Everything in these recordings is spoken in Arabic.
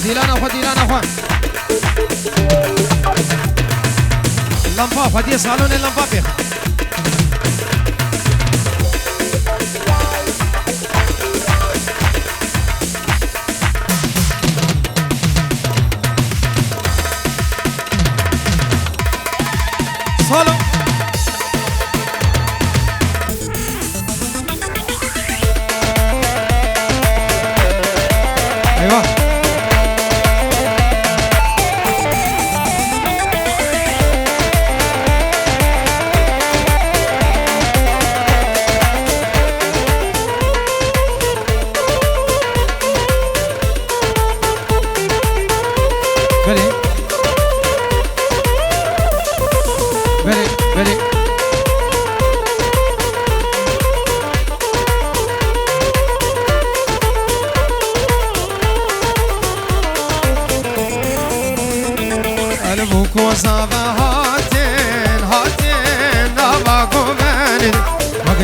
ديلانا خو اللمبا فدي صالون اللمبا بيخ صالون ايوه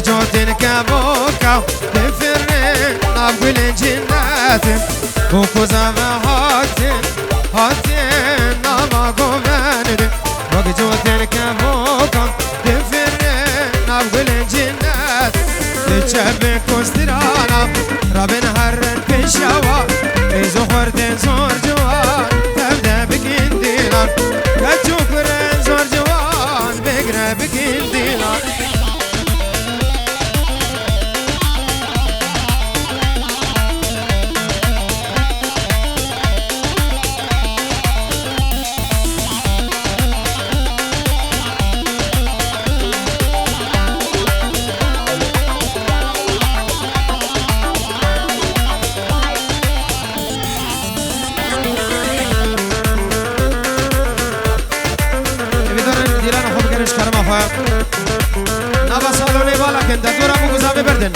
جوتين كابوكا تفرين نقول جناتي بوكو زمهاتين هاتين نما قوماندي وجوتين كابوكا تفرين نقول جنات تشبك كوسترانا رابن هرن بشوا إذا خردن زور جوان تبدأ بكنديلان كتشوكرن زور جوان بقرا بكنديلان نبا سالونی بالا کن دکتر ابو گذابه بردن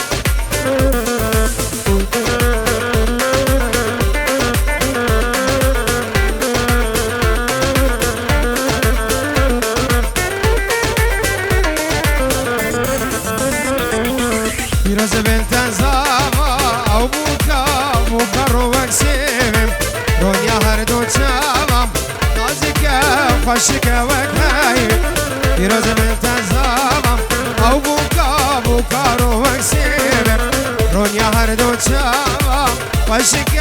پیروز بنتن زاوا او بوکا رو وکسیم رونیا هر دو چاوام نازکه خوشکه وکهیم پیروز بنتن زاوا او بوکا رو وکسیم رونیا هر دو چاوام خوشکه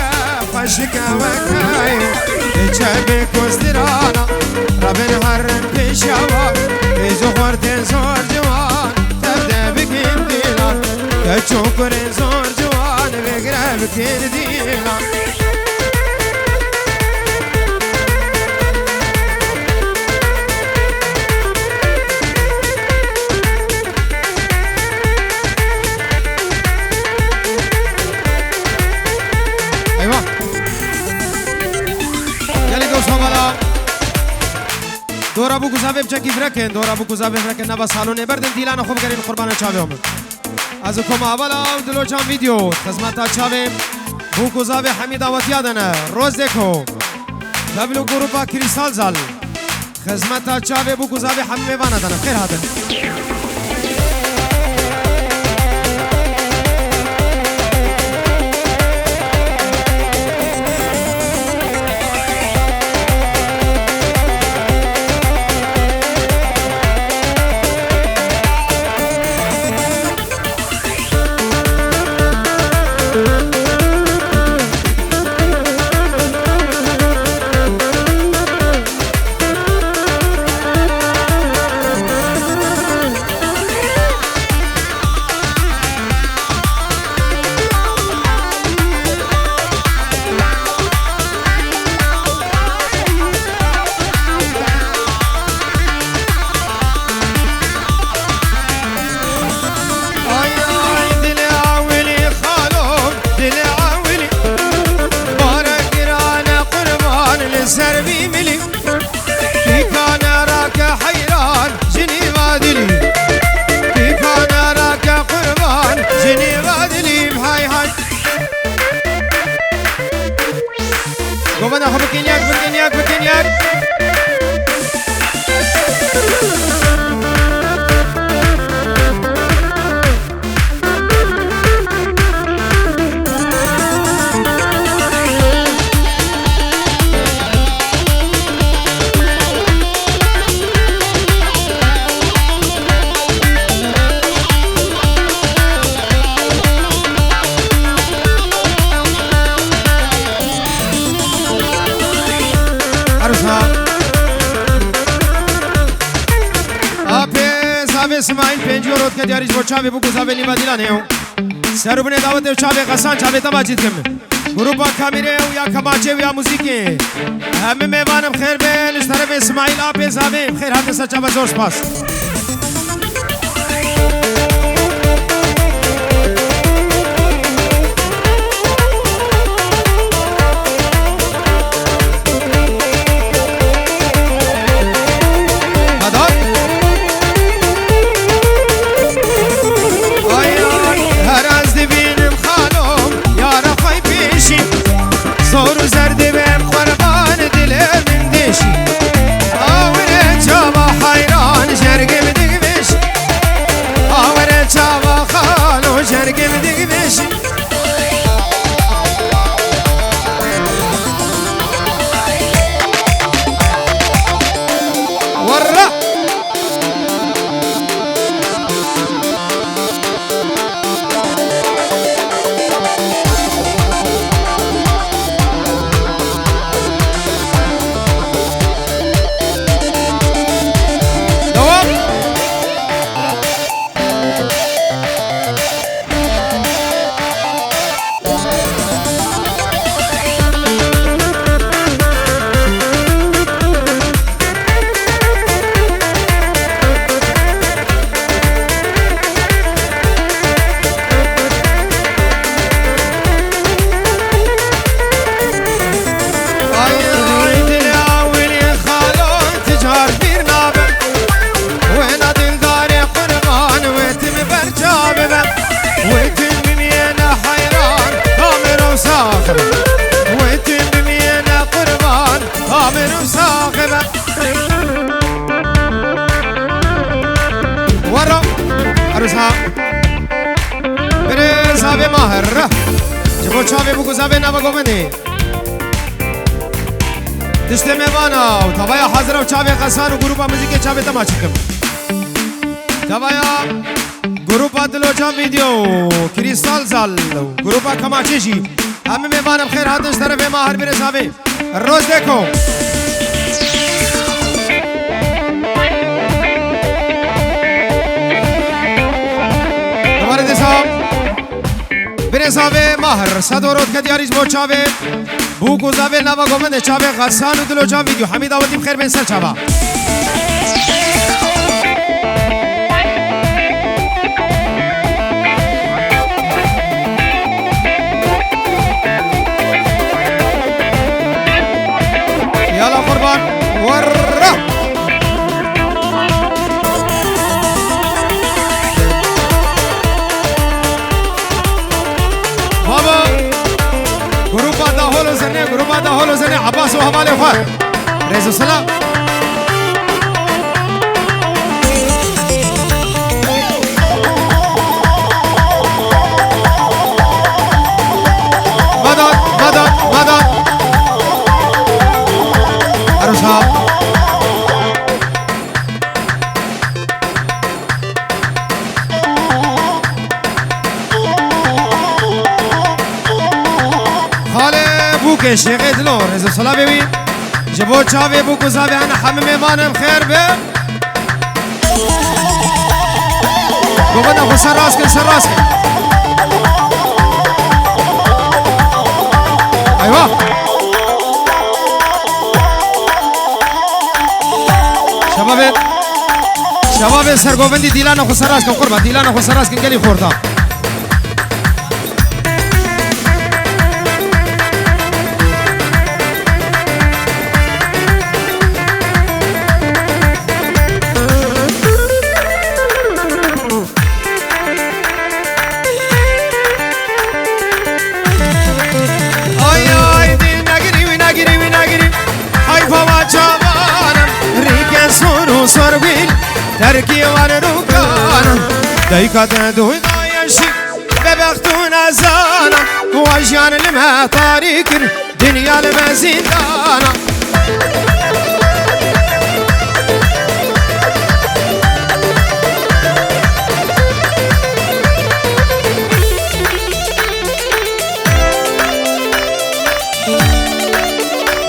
وکهیم چه کسترانا رابن هرن پیشوا ایزو خوردن زور جوان تبده بکن دیلان کچوکرن زور جوان بگره بکن دیلان دور ابو گذابه بچکی فرکن دور ابو گذابه فرکن نبا سالونه بردن دیلان خوب گرین قربان چاوه هم از کم اولا دلو جان ویدیو خدمت چاوه بو گذابه حمید آوات یادنه روز دیکو دبلو گروپا کریستال زال خدمت چاوه بو گذابه حمید وانه دنه خیر هادن Gobana ho bekenyak اسماعیل 5 یورو که دیاریش با چاوی بو گزاوی نیما دیلانه سرو بنه دعوت و چاوی قسان چاوی تماجید کم گروپا کامیره و یا کماچه و یا موزیکی همه میوانم خیر به لشترف اسماعیل آب زاوی خیر هات سچا و زور سپاس زور زرد بهم قربان دل من دشی آوره چاوا حیران جرگم دیگ بشی آوره چاوا خالو جرگم دیگ بشی ورا عروسها بره زاوی ماهر جبو چاوی بگو زاوی نوا گومنی دشت میوانا و توایا حاضر و چاوی قسان و گروپا موزیک چاوی تماشی کم توایا گروپا دلوچا ویدیو کریستال زال گروپا کماچی جی همه میوانم خیر هاتش طرف ماهر بره زاوی روز دیکھو بره زاوی ماهر صدورات که دیاریش با چاوی بوکو زاوی نوا گومنده چاوی غسان و دلوچا ویدیو حمید آوتیم خیر بین سر چاوا یالا قربان ورّا بابا گروپا دا هولو زنه عباس و حواله خواه رئیس السلام مدد عروسها بوك شيخ دلور رزق صلاة بيبي جبو تشافي بوكو زابي أنا حمي ميمانم خير بي بوغنا خو سراسكن أيوة شباب سرگوبندی دیلان خو سراسکن قربا دیلان خو سراسکن گلی خوردا تركي ورنوكانا دايكا تدوي ضايشي ببختون أزانا واجيان لما طريق دنيا لما زندانا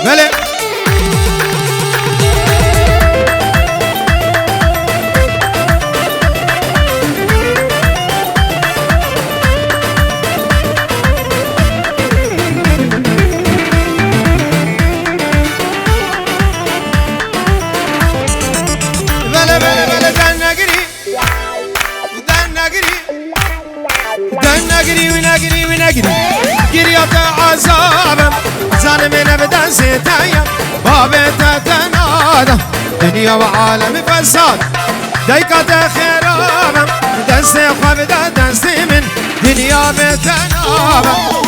بله تايم بابتا تنادا دنيا وعالم فساد دايقة خرابة دستي خبدا دستي من دنيا بتنابة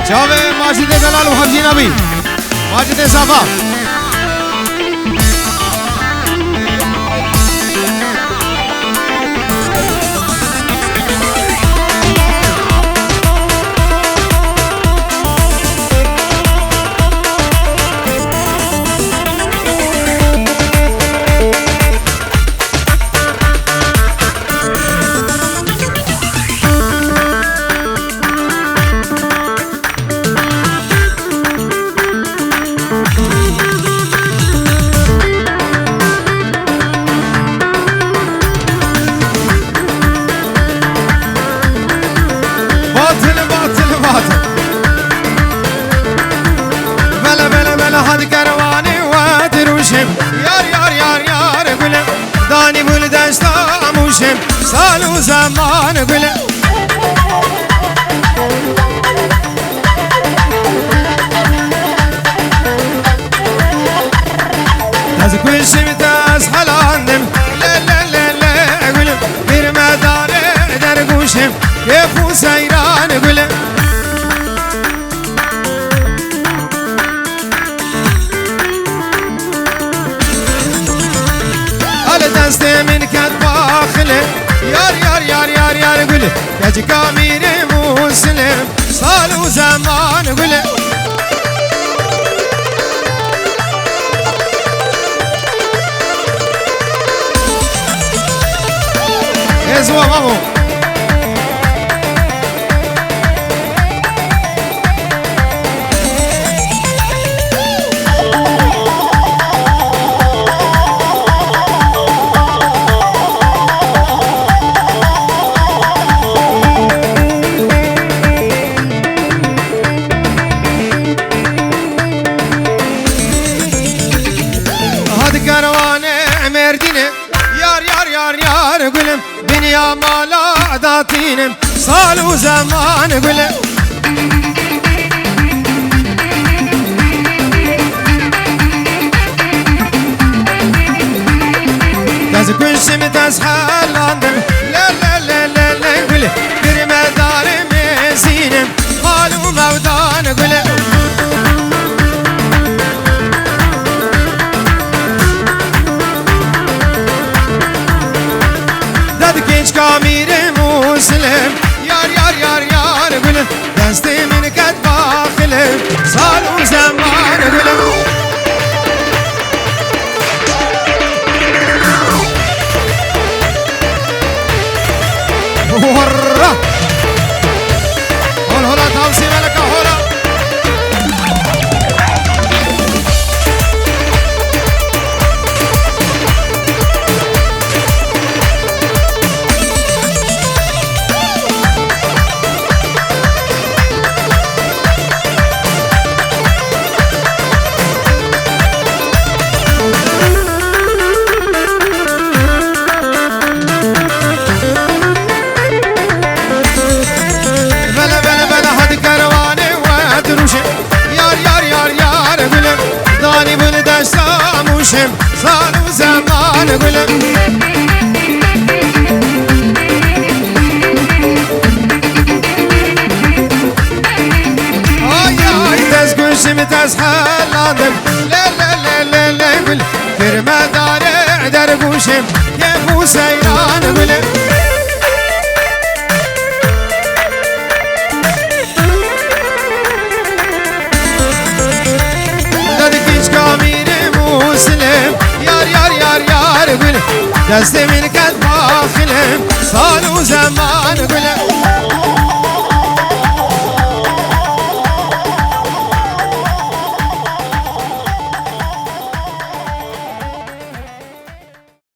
جاوه ماجد دلال و حمدی نبی ماجد صفا سالو زمان قلم از كل شي تاز حلاندم لا لا لا لا قلم بير مدار درقوشم كيف سيران قلم على دستي من كتبا خلم يار يار يار يار يار قل يا كامير مسلم صالو زمان قل يزوا مامو قلم دنيا مالا داتينم صالو زمان قلم داز كل شي تسحل عندم لا لا لا لا لا قلم كريم دار ميزينم مالو مودان قلم كامير مسلم يار يار يار يار قلم دستي من كتبا خلم صالو زمان قلم ورا هول هولا تاوسي ملكة هولا صاروا زمان قلم تسكن شمت اسحال عندك لا لا لا لا لا قل كرمة دار درقوشم كيفو سيران قلم مسلم يار يار يار يار قل دستي من كتبا صالو زمان قلم